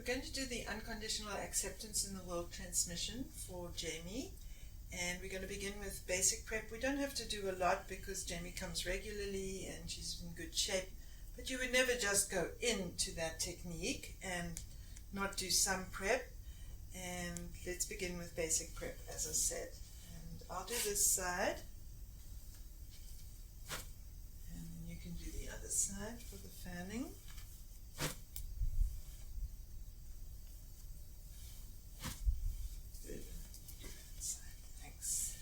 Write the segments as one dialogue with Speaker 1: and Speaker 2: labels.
Speaker 1: going to do the unconditional acceptance in the world transmission for Jamie, and we're going to begin with basic prep. We don't have to do a lot because Jamie comes regularly and she's in good shape, but you would never just go into that technique and not do some prep. And let's begin with basic prep, as I said. And I'll do this side, and then you can do the other side for the fanning. Good. Do that side. Thanks.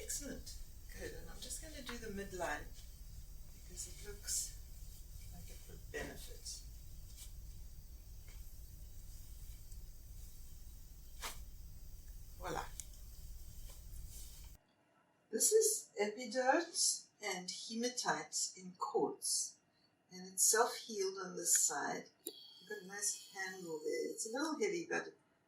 Speaker 1: Excellent. Good. And I'm just going to do the midline because it looks like it would benefit. Voila. This is epidotes and hematites in quartz, and it's self-healed on this side. You've got a nice handle there. It's a little heavy, but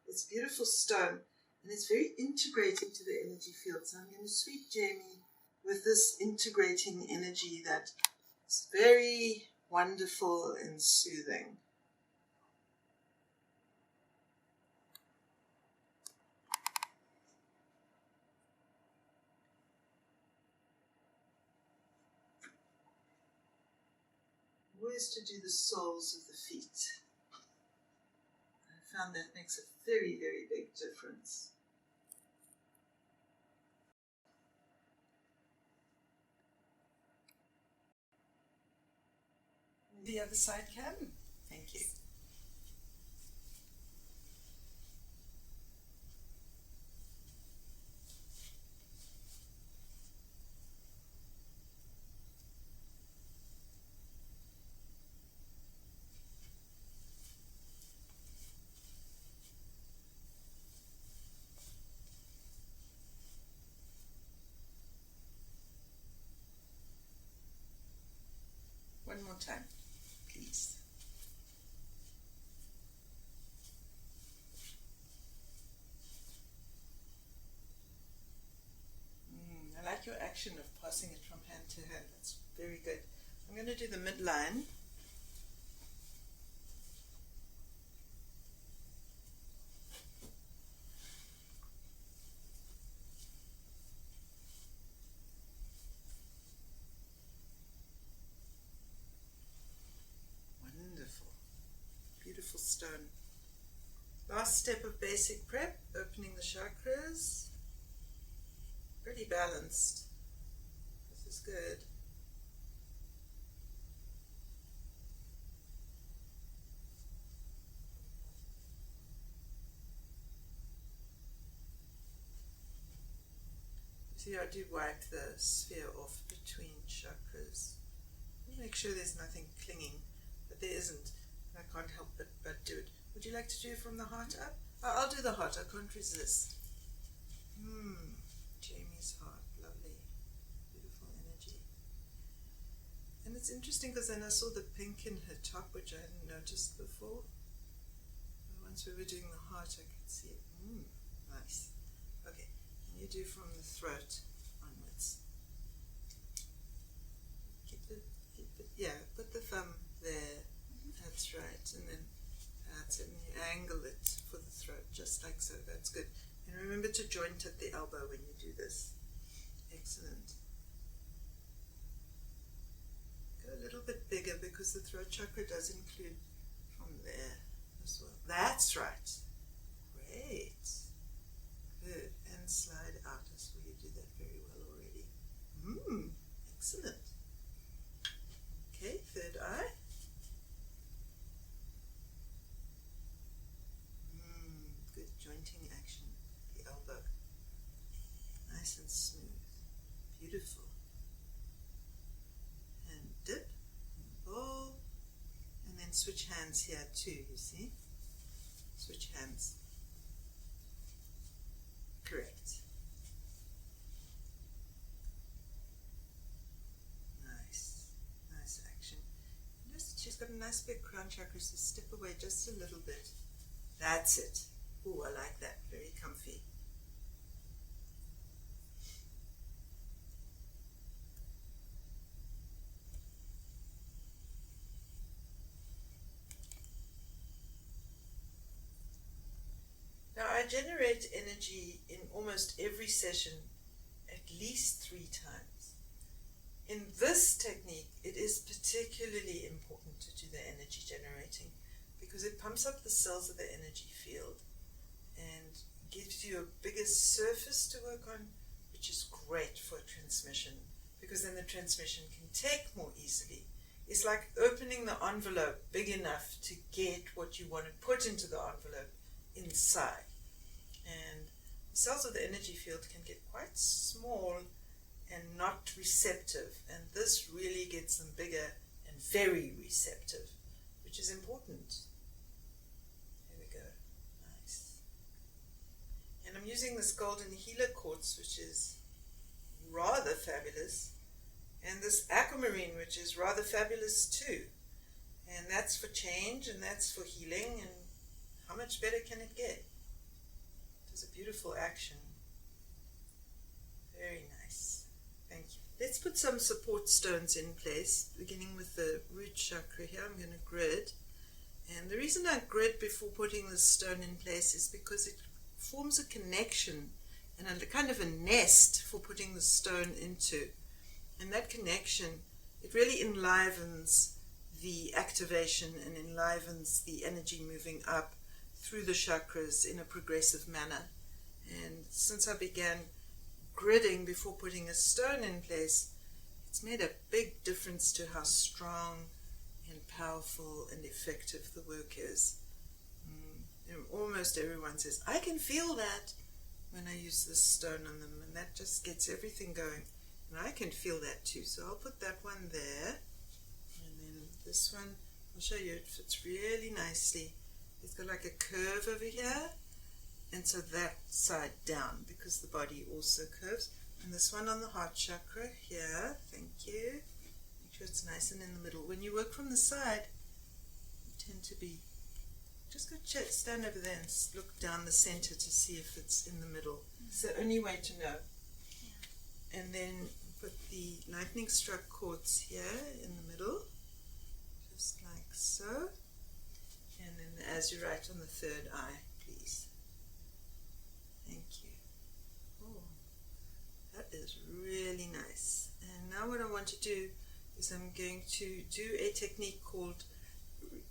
Speaker 1: it's beautiful stone. And it's very integrating to the energy field. So I'm going to sweep Jamie with this integrating energy that is very wonderful and soothing. Always to do the soles of the feet. I found that makes a very, very big difference. The other side, Cam. Thank you. One more time, please. I like your action of passing it from hand to hand. That's very good. I'm going to do the midline. Beautiful stone. Last step of basic prep, opening the chakras. Pretty balanced. This is good. See, I do wipe the sphere off between chakras. Make sure there's nothing clinging, but there isn't. I can't help but do it. Would you like to do it from the heart up? I'll do the heart. I can't resist. Jamie's heart. Lovely. Beautiful energy. And it's interesting because then I saw the pink in her top, which I hadn't noticed before. Once we were doing the heart, I could see it. Nice. Okay. And you do from the throat onwards. Keep it. Yeah, put the thumb there. That's right, and then that's it, and you angle it for the throat, just like so. That's good. And remember to joint at the elbow when you do this. Excellent. Go a little bit bigger because the throat chakra does include from there as well. That's right. Great. Good. And slide out. I saw you do that very well already. Excellent. Okay, third eye. Jointing action, the elbow, nice and smooth, beautiful, and dip, and pull, and then switch hands here too, you see, switch hands, correct, nice action. She's got a nice big crown chakra, so step away just a little bit. That's it. Ooh, I like that. Very comfy. Now, I generate energy in almost every session at least 3 times. In this technique, it is particularly important to do the energy generating because it pumps up the cells of the energy field and gives you a bigger surface to work on, which is great for transmission because then the transmission can take more easily. It's like opening the envelope big enough to get what you want to put into the envelope inside. And the cells of the energy field can get quite small and not receptive, and this really gets them bigger and very receptive, which is important. There we go. Nice. And I'm using this golden healer quartz, which is rather fabulous, and this aquamarine, which is rather fabulous too. And that's for change, and that's for healing, and how much better can it get? It's a beautiful action. Very nice. Thank you. Let's put some support stones in place, beginning with the root chakra here. I'm going to grid. And the reason I grid before putting the stone in place is because it forms a connection and a kind of a nest for putting the stone into. And that connection, it really enlivens the activation and enlivens the energy moving up through the chakras in a progressive manner. And since I began gridding before putting a stone in place, it's made a big difference to how strong and powerful and effective the work is. Almost everyone says, I can feel that when I use this stone on them, and that just gets everything going. And I can feel that too, so I'll put that one there. And then this one, I'll show you, it fits really nicely. It's got like a curve over here, and so that side down because the body also curves. And this one on the heart chakra here, thank you. Make sure it's nice and in the middle. When you work from the side, you tend to be, just go stand over there and look down the center to see if it's in the middle. It's the only way to know. Yeah. And then put the lightning struck quartz here in the middle, just like so. And then as you write on the third eye, please. Thank you. Oh, that is really nice. And now what I want to do is I'm going to do a technique called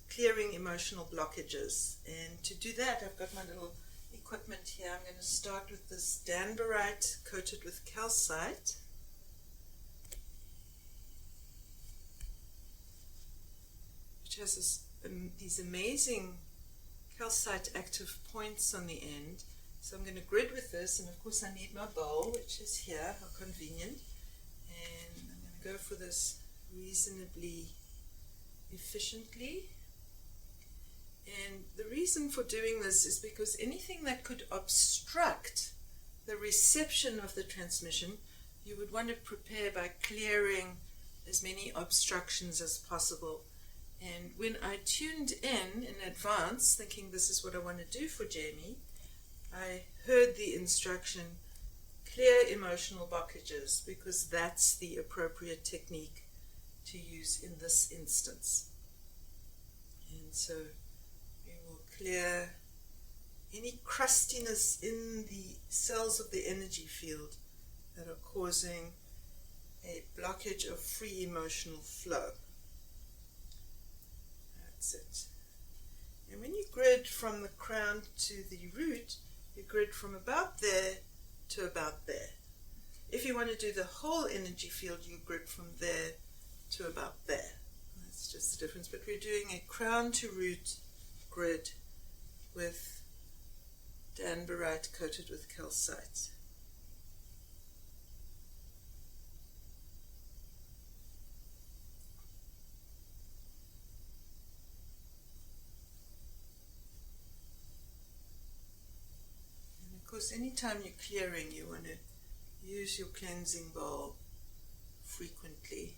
Speaker 1: clearing emotional blockages. And to do that, I've got my little equipment here. I'm going to start with this danbarite coated with calcite. Which has these amazing calcite active points on the end. So I'm going to grid with this, and of course I need my bowl, which is here, how convenient. And I'm going to go for this reasonably efficiently. And the reason for doing this is because anything that could obstruct the reception of the transmission, you would want to prepare by clearing as many obstructions as possible. And when I tuned in advance, thinking this is what I want to do for Jamie, I heard the instruction, clear emotional blockages, because that's the appropriate technique to use in this instance. And so we will clear any crustiness in the cells of the energy field that are causing a blockage of free emotional flow. That's it. And when you grid from the crown to the root, you grid from about there to about there. If you want to do the whole energy field, you grid from there to about there. That's just the difference. But we're doing a crown to root grid with danbarite coated with calcite. Of course, anytime you're clearing, you want to use your cleansing bowl frequently.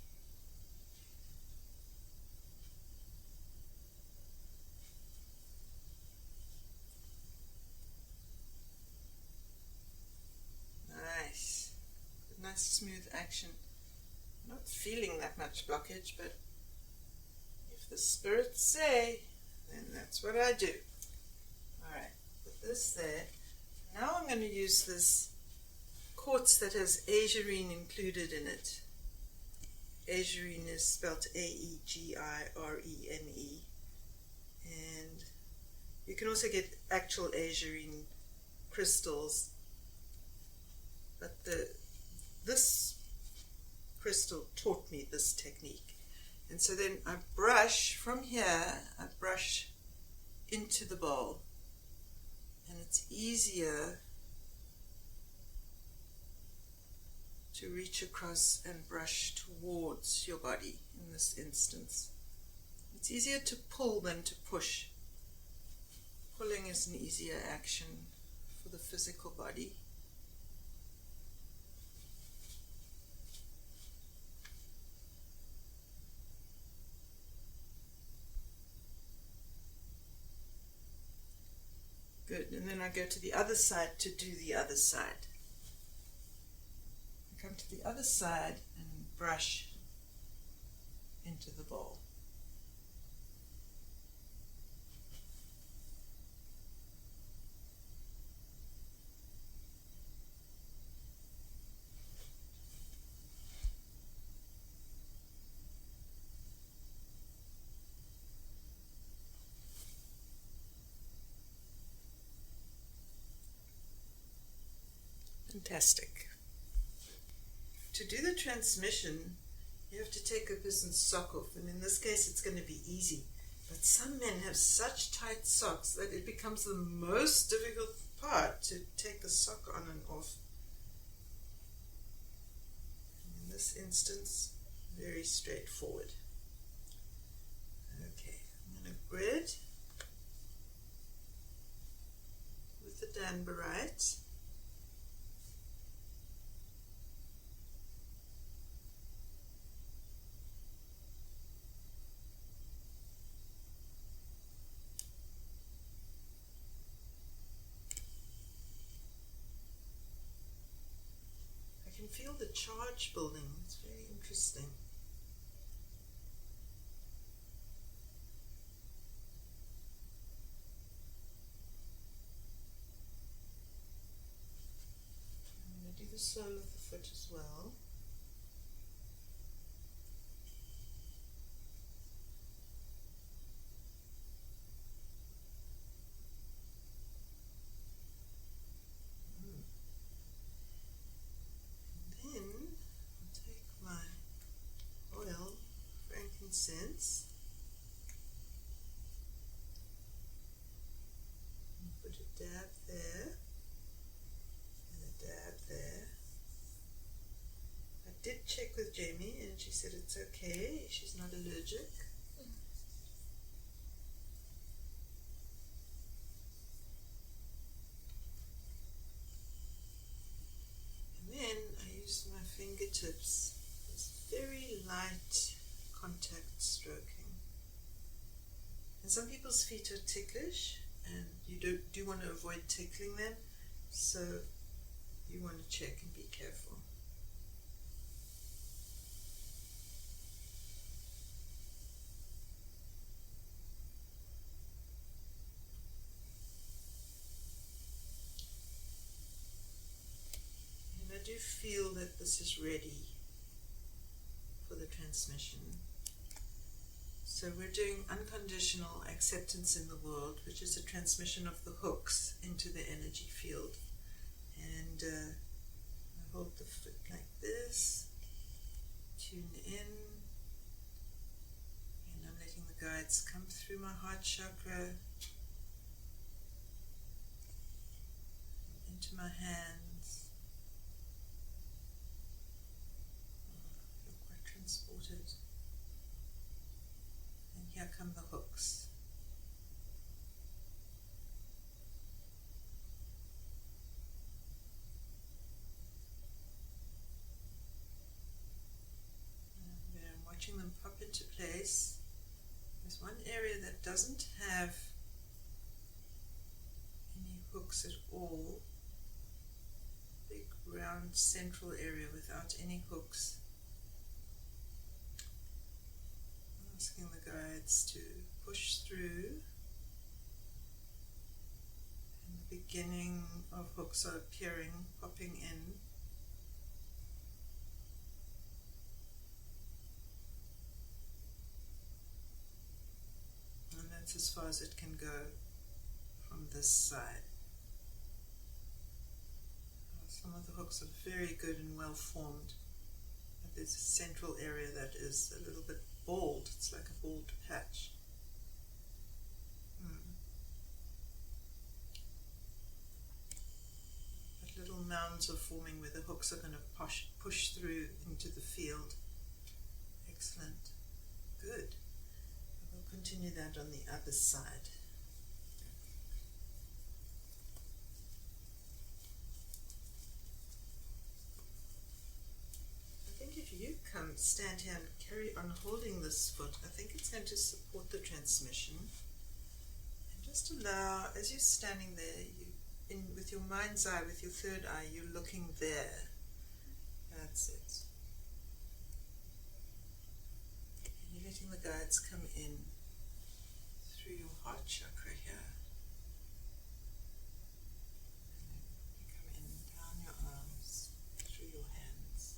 Speaker 1: nice smooth action. I'm not feeling that much blockage, but if the spirits say, then that's what I do. Alright, put this there. Now I'm going to use this quartz that has azurine included in it. Azurine is spelled Aegrine, and you can also get actual azurine crystals, but this crystal taught me this technique. And so then I brush from here, I brush into the bowl, and it's easier to reach across and brush towards your body in this instance. It's easier to pull than to push. Pulling is an easier action for the physical body. Good, and then I go to the other side to do the other side. I come to the other side and brush into the bowl. Fantastic. To do the transmission, you have to take a person's sock off, and in this case it's going to be easy. But some men have such tight socks that it becomes the most difficult part to take the sock on and off. And in this instance, very straightforward. Okay, I'm going to grid with the danbarite. Feel the charge building. It's very interesting. I'm going to do the sole of the foot as well. Sense. Put a dab there and a dab there. I did check with Jamie and she said it's okay, she's not allergic. And then I use my fingertips. It's very light contact stroking. And some people's feet are ticklish and you do want to avoid tickling them, so you want to check and be careful. And I do feel that this is ready for the transmission. So we're doing unconditional acceptance in the world, which is a transmission of the hooks into the energy field. And I hold the foot like this, tune in, and I'm letting the guides come through my heart chakra, into my hands. I feel quite transported. Here come the hooks. And I'm watching them pop into place. There's one area that doesn't have any hooks at all. Big round central area without any hooks. Asking the guides to push through. And the beginning of hooks are appearing, popping in. And that's as far as it can go from this side. Some of the hooks are very good and well formed. But there's a central area that is a little bit bald. It's like a bald patch. But little mounds are forming where the hooks are going to push through into the field. Excellent. Good. We'll continue that on the other side. If you come stand here and carry on holding this foot, I think it's going to support the transmission. And just allow, as you're standing there, with your mind's eye, with your third eye, you're looking there. That's it. And you're letting the guides come in through your heart chakra here. And then you come in down your arms, through your hands.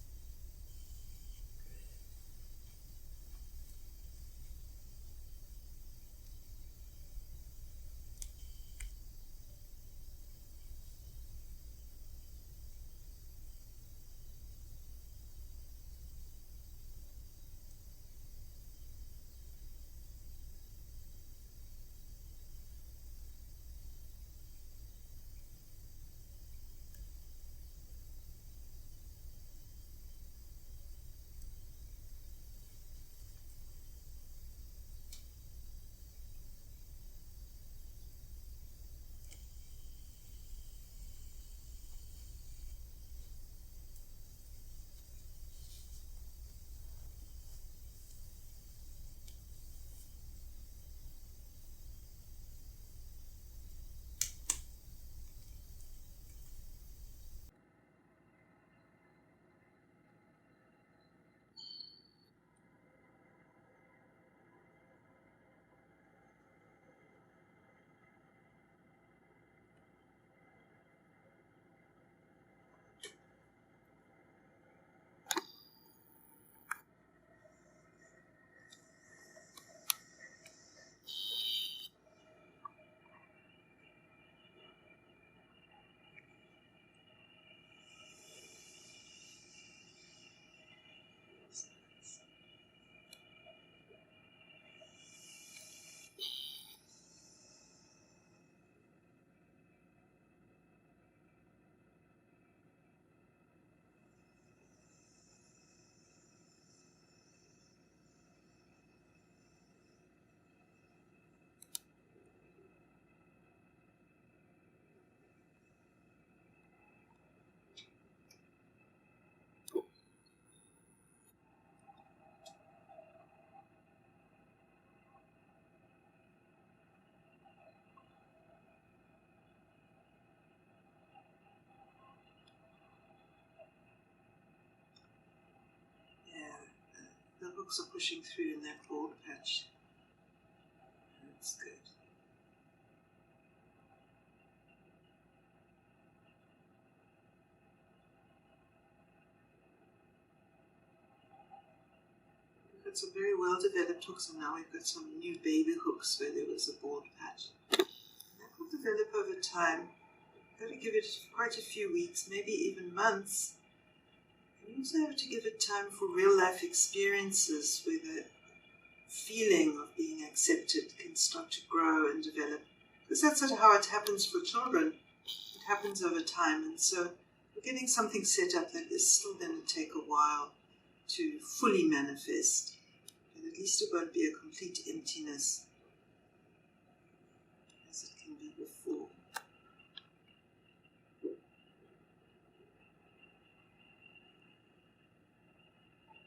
Speaker 1: The hooks are pushing through in that bald patch. That's good. We've got some very well developed hooks, and now we've got some new baby hooks where there was a bald patch. And that will develop over time. You've got to give it quite a few weeks, maybe even months. You also have to give it time for real life experiences where the feeling of being accepted can start to grow and develop. Because that's sort of how it happens for children. It happens over time, and so we're getting something set up that is still going to take a while to fully manifest. But at least it won't be a complete emptiness as it can be before.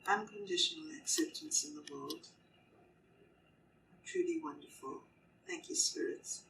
Speaker 1: Unconditional acceptance in the world. Truly wonderful. Thank you, spirits.